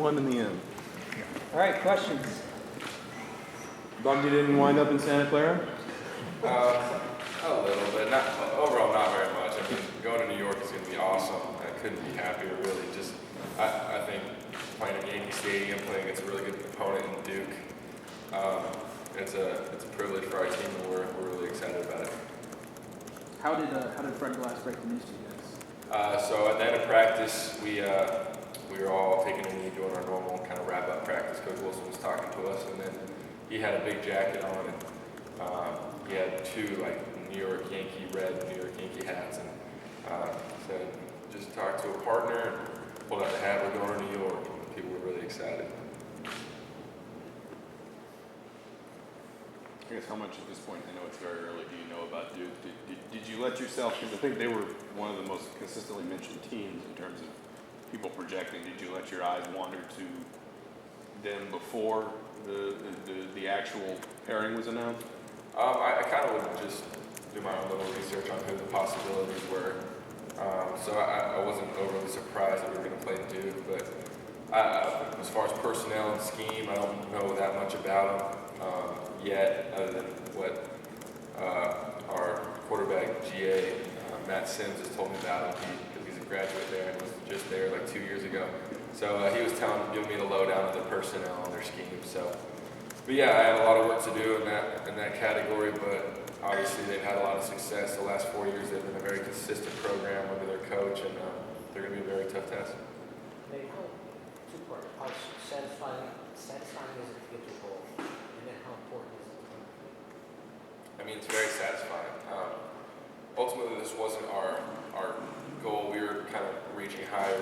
won in the end. All right, questions? Bummed you didn't wind up in Santa Clara? A little bit. Overall, not very much. I mean, going to New York is going to be awesome. I couldn't be happier, really. Just, I think playing at Yankee Stadium, playing against a really good opponent in Duke, it's a privilege for our team, and we're really excited about it. How did Fred Glass break the news to you guys? So at the end of practice, we were all taking a knee, doing our normal kind of wrap-up practice. Coach Wilson was talking to us, and then he had a big jacket on, and he had two New York Yankee hats, and said, just talk to a partner, and pulled out the hat, we're going to New York, and people were really excited. I guess how much at this point, I know it's very early, do you know about Duke? Did you let yourself, because I think they were one of the most consistently mentioned teams in terms of people projecting, did you let your eyes wander to them before the actual pairing was announced? I kind of would just do my own little research on who the possibilities were. So I wasn't overly surprised that we were going to play Duke, but as far as personnel and scheme, I don't know that much about them yet, other than what our quarterback, GA, Matt Sims, has told me about him, because he's a graduate there and was just there 2 years ago. So he was giving me the lowdown of the personnel and their scheme. But yeah, I have a lot of work to do in that category, but obviously they've had a lot of success the last 4 years. They've been a very consistent program under their coach, and they're going to be a very tough test. Nate, two-part. How satisfying is it to get the goal? And then how important is it to win? I mean, it's very satisfying. Ultimately, this wasn't our goal. We were kind of reaching higher,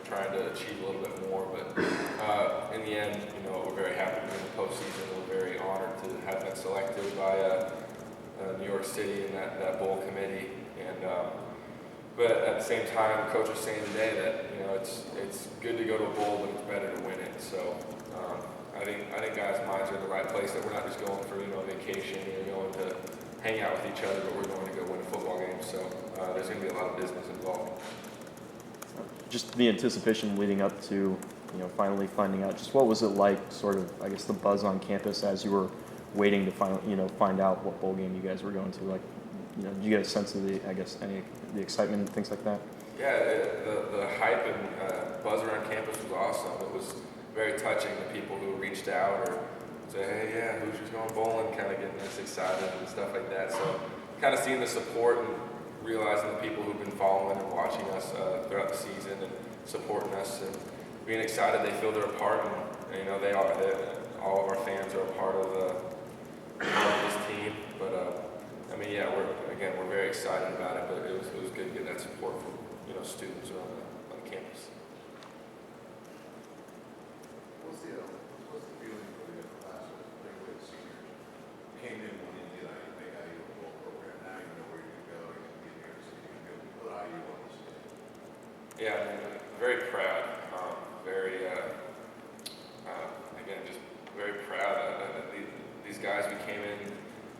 trying to achieve a little bit more, but in the end, we're very happy to be in the postseason. We're very honored to have been selected by New York City and that bowl committee. But at the same time, Coach was saying today that it's good to go to a bowl, but it's better to win it. So I think guys' minds are in the right place. That we're not just going for vacation or going to hang out with each other, but we're going to go win a football game. So there's going to be a lot of business involved. Just the anticipation leading up to finally finding out. Just what was it like? Sort of, I guess, the buzz on campus as you were waiting to find out what bowl game you guys were going to. Did you get a sense of the excitement and things like that? Yeah, the hype and buzz around campus was awesome. It was very touching to people who reached out or say, hey, yeah, Hoosiers going bowling, kind of getting us excited and stuff like that. So kind of seeing the support and realizing the people who've been following and watching us throughout the season and supporting us and being excited they feel they're a part, and they are. All of our fans are a part of this team. But we're very excited about it. But it was good to get that support from students on the campus. What's the feeling for the class of the seniors? You came in one Indian, they got you a bowl program. Now you know where you can go. You can get here, so you can go put IU on the stage. Yeah, very proud. Just very proud of these guys we came in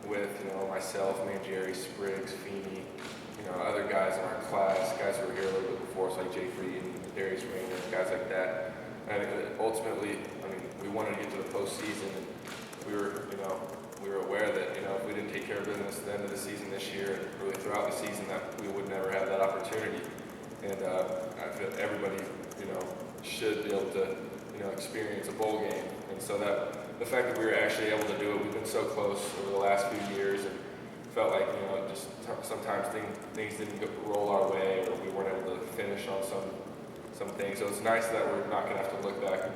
with. Myself, Jerry Spriggs, Feeney, other guys in our class, guys who were here a little bit before us, like Jay Freed and Darius Rayner, guys like that. And ultimately, we wanted to get to the postseason, and we were aware that if we didn't take care of business at the end of the season this year, and really throughout the season, that we would never have that opportunity. And I feel everybody should be able to experience a bowl game. And so that the fact that we were actually able to do it, we've been so close over the last few years, and felt like just sometimes things didn't roll our way, or we weren't able to finish on some things. So it's nice that we're not going to have to look back and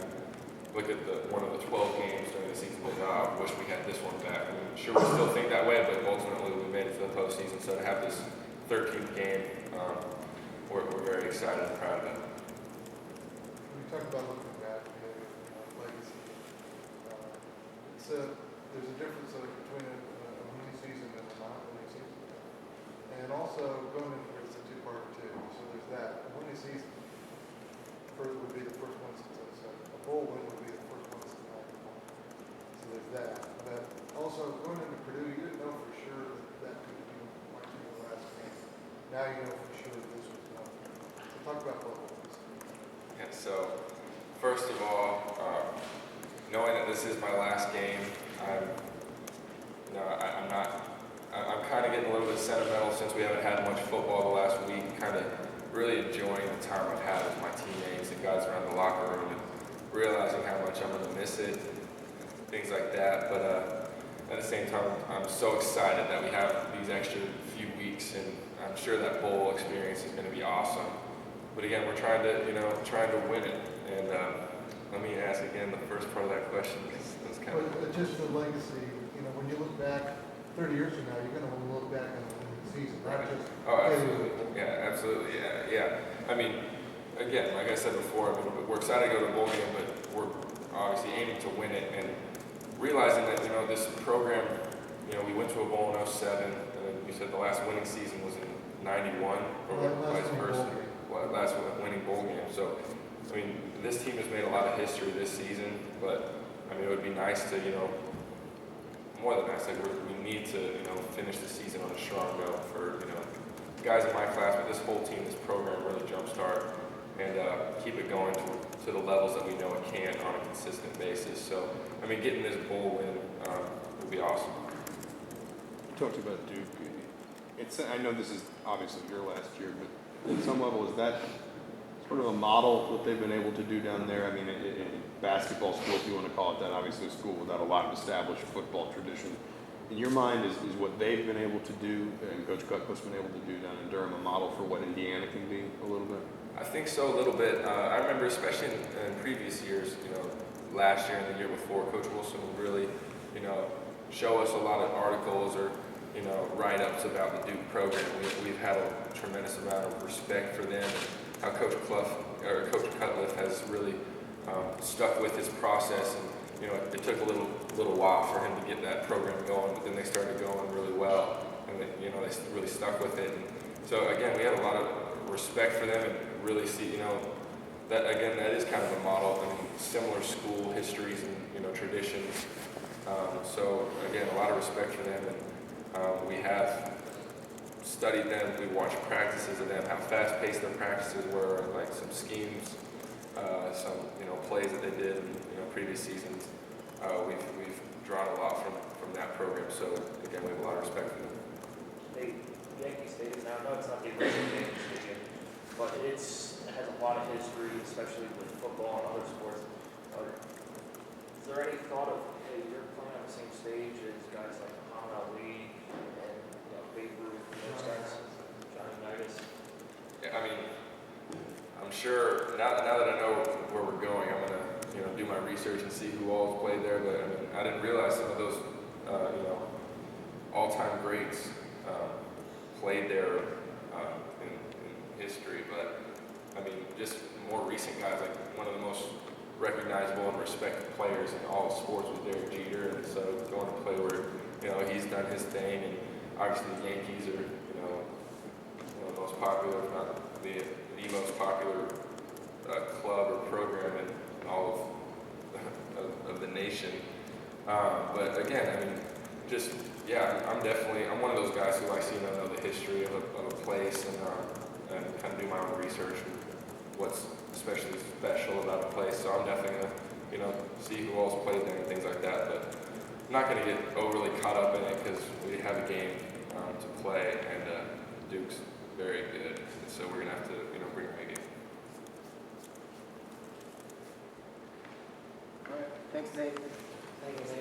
look at one of the 12 games during the season and I wish we had this one back. Sure, we still think that way, but ultimately we made it to the postseason. So to have this 13th game, we're very excited and proud of it. When you talk about looking back at legacy, there's a difference between a winning season and a not-winning season. And also, going into it's a two-part too. So there's that. A winning season would be the first one since a bowl win would be the first one since 91. So there's that. But also, going into Purdue, you didn't know for sure that could be the last game. Now you know for sure that this was not. So talk about both of those. And so, first of all, knowing that this is my last game, I'm kind of getting a little bit sentimental since we haven't had much football the last week. Kind of really enjoying the time I've had with my teammates and guys around the locker room, and realizing how much I'm going to miss it, things like that. But at the same time, I'm so excited that we have these extra few weeks, and I'm sure that bowl experience is going to be awesome. But again, we're trying to win it. And let me ask again the first part of that question, because it was kind of. But just the legacy, when you look back 30 years from now, you're going to want to look back on the season, not just. Oh, absolutely. Yeah, absolutely. Yeah. I mean, again, like I said before, we're excited to go to the bowl game, but we're obviously aiming to win it, and realizing that this program, we went to a bowl in 07, and then you said the last winning season was in 91, or vice versa. Last winning bowl game. So, I mean, this team has made a lot of history this season, but I mean, it would be nice to, more than nice, like we need to, finish the season on a strong note for, guys in my class, but this whole team, this program really jumpstart and keep it going to the levels that we know it can on a consistent basis. So, I mean, getting this bowl win would be awesome. You talked about Duke. I know this is obviously your last year, but at some level, is that sort of a model that they've been able to do down there? I mean, in basketball school, if you want to call it that, obviously a school without a lot of established football tradition. In your mind, is what they've been able to do and Coach Cutcliffe's been able to do down in Durham a model for what Indiana can be a little bit? I think so, a little bit. I remember, especially in previous years, last year and the year before, Coach Wilson would really, show us a lot of articles or write-ups about the Duke program. We've had a tremendous amount of respect for them, and how Coach Cutcliffe has really stuck with his process. And it took a little while for him to get that program going, but then they started going really well, and they really stuck with it. And so again, we have a lot of respect for them, and really see that again, that is kind of a model. I mean, similar school histories and traditions. So again, a lot of respect for them, and we have studied them. We watched practices of them, how fast-paced their practices were, like some schemes, some plays that they did in previous seasons. We've drawn a lot from that program. So again, we have a lot of respect for them. Yankee Stadium, now I know it's not the original Yankee Stadium, but it has a lot of history, especially with football and other sports. Is there any thought of, hey, you're playing on the same stage as guys like Muhammad Ali and Babe Ruth, those guys, Johnny Unitas? Yeah, I mean, I'm sure now that I know where we're going, I'm gonna do my research and see who all played there. But I mean, I didn't realize some of those all-time greats played there in history. But I mean, just more recent guys, like one of the most recognizable and respected players in all sports was Derek Jeter, and so going to play where he's done his thing, and obviously the Yankees are one of the most popular, if not the most popular club or program in all of the nation. But again, I mean, just I'm one of those guys who likes to know the history of a place and kind of do my own research and what's especially special about a place. So I'm definitely gonna see who else played there and things like that. But I'm not gonna get overly caught up in it because we have a game to play, and Duke's very good, and so we're gonna have to bring our game. All right, thanks, Nate. Thank you, Nate.